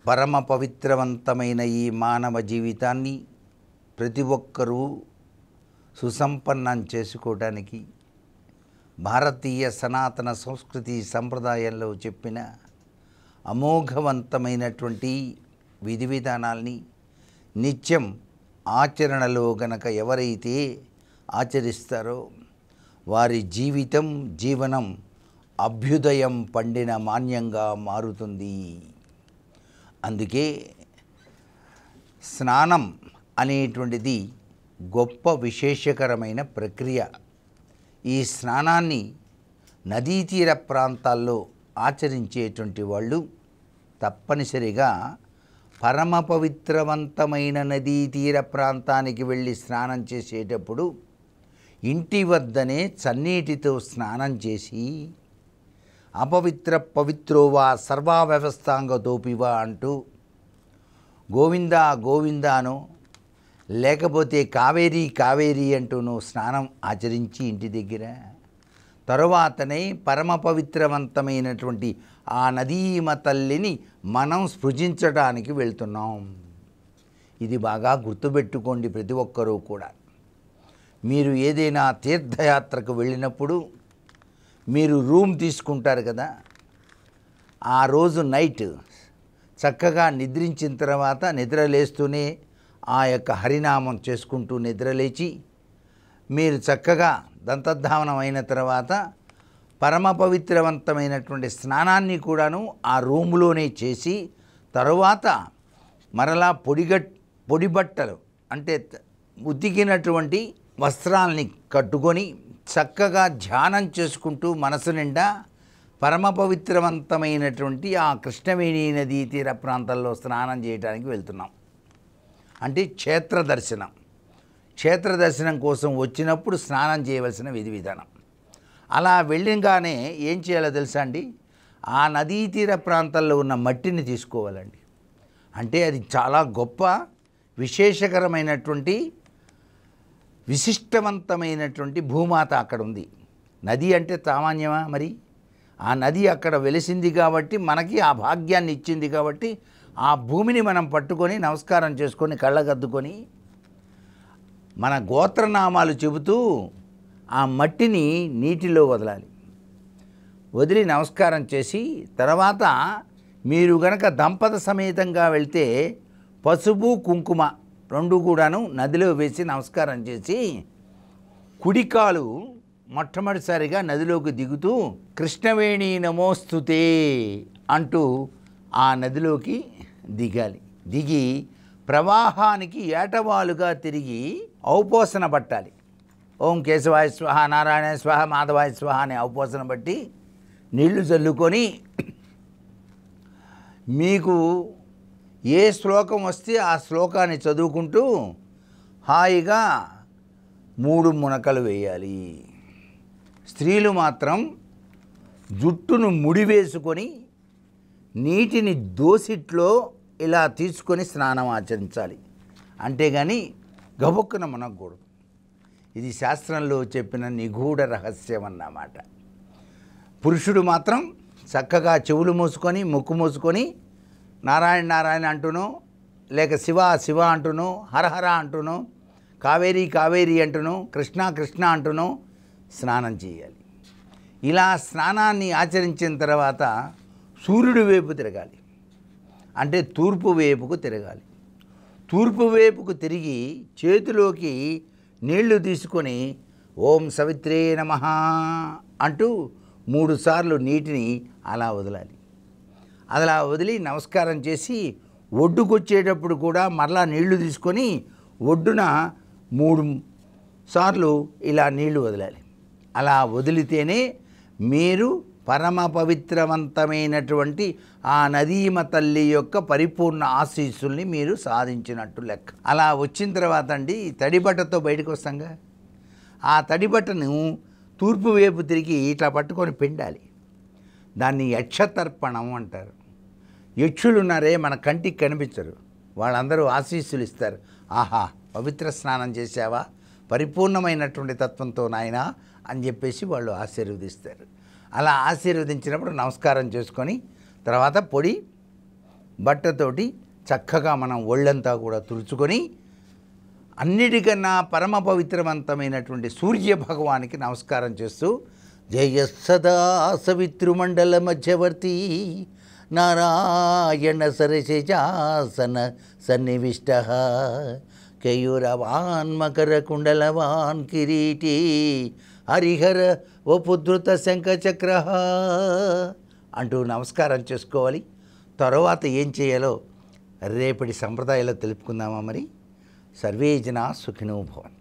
పరమ పవిత్రవంతమైన ఈ మానవ జీవితాన్ని ప్రతి ఒక్కరూ సుసంపన్నం చేసుకోవడానికి భారతీయ సనాతన సంస్కృతి సంప్రదాయంలో చెప్పిన అమోఘవంతమైనటువంటి విధి విధానాల్ని నిత్యం ఆచరణలో గనక ఎవరైతే ఆచరిస్తారో వారి జీవనం అభ్యుదయం పండిన మాన్యంగా మారుతుంది. అందుకే స్నానం అనేటువంటిది గొప్ప విశేషకరమైన ప్రక్రియ. ఈ స్నానాన్ని నదీ తీర ప్రాంతాల్లో ఆచరించేటువంటి వాళ్ళు తప్పనిసరిగా పరమ పవిత్రవంతమైన నదీ తీర ప్రాంతానికి వెళ్ళి స్నానం చేసేటప్పుడు ఇంటి వద్దనే చన్నీటితో స్నానం చేసి అపవిత్ర పవిత్రోవా సర్వా వ్యవస్థాంగతోపివా అంటూ గోవిందా గోవిందాను లేకపోతే కావేరీ కావేరీ అంటూను స్నానం ఆచరించి ఇంటి దగ్గర తరువాతనే పరమ పవిత్రవంతమైనటువంటి ఆ నదీమ తల్లిని మనం స్పృశించడానికి వెళ్తున్నాం. ఇది బాగా గుర్తుపెట్టుకోండి ప్రతి ఒక్కరూ కూడా. మీరు ఏదైనా తీర్థయాత్రకు వెళ్ళినప్పుడు మీరు రూమ్ తీసుకుంటారు కదా, ఆ రోజు నైట్ చక్కగా నిద్రించిన తర్వాత నిద్రలేస్తూనే ఆ యొక్క హరినామం చేసుకుంటూ నిద్రలేచి మీరు చక్కగా దంతధావనం అయిన తర్వాత పరమ పవిత్రవంతమైనటువంటి స్నానాన్ని కూడాను ఆ రూములోనే చేసి తరువాత మరలా పొడి బట్టలు అంటే ఉతికినటువంటి వస్త్రాల్ని కట్టుకొని చక్కగా ధ్యానం చేసుకుంటూ మనసు నిండా పరమ పవిత్రవంతమైనటువంటి ఆ కృష్ణవేణి నదీ తీర ప్రాంతాల్లో స్నానం చేయడానికి వెళ్తున్నాం. అంటే క్షేత్ర దర్శనం కోసం వచ్చినప్పుడు స్నానం చేయవలసిన విధి విధానం. అలా వెళ్ళగానే ఏం చేయాలో తెలుసా అండి, ఆ నదీ తీర ప్రాంతాల్లో ఉన్న మట్టిని తీసుకోవాలండి. అంటే అది చాలా గొప్ప విశేషకరమైనటువంటి విశిష్టవంతమైనటువంటి భూమాత అక్కడ ఉంది. నది అంటే సామాన్యమా? మరి ఆ నది అక్కడ వెలిసింది కాబట్టి మనకి ఆ భాగ్యాన్ని ఇచ్చింది కాబట్టి ఆ భూమిని మనం పట్టుకొని నమస్కారం చేసుకొని కళ్ళగద్దుకొని మన గోత్రనామాలు చెబుతూ ఆ మట్టిని నీటిలో వదలాలి. వదిలి నమస్కారం చేసి తర్వాత మీరు గనక దంపత సమేతంగా వెళ్తే పసుపు కుంకుమ రెండు కూడాను నదిలో వేసి నమస్కారం చేసి కుడికాలు మొట్టమొదటిసారిగా నదిలోకి దిగుతూ కృష్ణవేణి నమోస్తుతే అంటూ ఆ నదిలోకి దిగాలి. దిగి ప్రవాహానికి ఏటవాలుగా తిరిగి ఔపోసన పట్టాలి. ఓం కేశవాయ స్వహ, నారాయణ స్వహ, మాధవాయ స్వహ అనే ఔపోసన బట్టి నీళ్లు చల్లుకొని మీకు ఏ శ్లోకం వస్తే ఆ శ్లోకాన్ని చదువుకుంటూ హాయిగా 3 మునకలు వేయాలి. స్త్రీలు మాత్రం జుట్టును ముడివేసుకొని నీటిని దోసిట్లో ఇలా తీసుకొని స్నానం ఆచరించాలి. అంతేగాని గబుక్కున మునగకూడదు. ఇది శాస్త్రంలో చెప్పిన నిగూఢ రహస్యం అన్నమాట. పురుషుడు మాత్రం చక్కగా చెవులు మూసుకొని ముక్కు మూసుకొని నారాయణ నారాయణ అంటూనో లేక శివ శివ అంటూనో హరహర అంటూనో కావేరీ కావేరీ అంటూనో కృష్ణ కృష్ణ అంటూనో స్నానం చేయాలి. ఇలా స్నానాన్ని ఆచరించిన తర్వాత సూర్యుడి వైపు తిరగాలి. అంటే తూర్పు వైపుకు తిరగాలి. తూర్పు వైపుకు తిరిగి చేతిలోకి నీళ్లు తీసుకొని ఓం సవిత్రే నమః అంటూ 3 సార్లు నీటిని అలా వదలాలి. అలా వదిలి నమస్కారం చేసి ఒడ్డుకొచ్చేటప్పుడు కూడా మరలా నీళ్లు తీసుకొని ఒడ్డున 3 సార్లు ఇలా నీళ్లు వదలాలి. అలా వదిలితేనే మీరు పరమ పవిత్రవంతమైనటువంటి ఆ నదీమ తల్లి యొక్క పరిపూర్ణ ఆశీస్సుల్ని మీరు సాధించినట్టు లెక్క. అలా వచ్చిన తర్వాత అండి తడిబట్టతో బయటకు వస్తాంగా, ఆ తడిబట్టను తూర్పు వైపు తిరిగి ఇట్లా పట్టుకొని పిండాలి. దాన్ని యక్షతర్పణం అంటారు. యక్షులు ఉన్నారే మన కంటికి కనిపించరు, వాళ్ళందరూ ఆశీస్సులు ఇస్తారు. ఆహా పవిత్ర స్నానం చేసావా, పరిపూర్ణమైనటువంటి తత్వంతో నాయనా అని చెప్పేసి వాళ్ళు ఆశీర్వదిస్తారు. అలా ఆశీర్వదించినప్పుడు నమస్కారం చేసుకొని తర్వాత పొడి బట్టతోటి చక్కగా మనం ఒళ్ళంతా కూడా తుడుచుకొని అన్నిటికన్నా పరమ పవిత్రవంతమైనటువంటి సూర్య భగవానికి నమస్కారం చేస్తూ జయ సదా సవితృమండల మధ్యవర్తి నారాయణ సరసిజాసన సన్నివిష్ట కేయూరవాన్ మకర కుండలవాన్ కిరీటి హరిహర వపుధృత శంఖచక్ర అంటూ నమస్కారం చేసుకోవాలి. తర్వాత ఏం చేయాలో రేపటి సంప్రదాయాల్లో తెలుపుకుందామా మరి. సర్వే జనా సుఖినో భవంతు.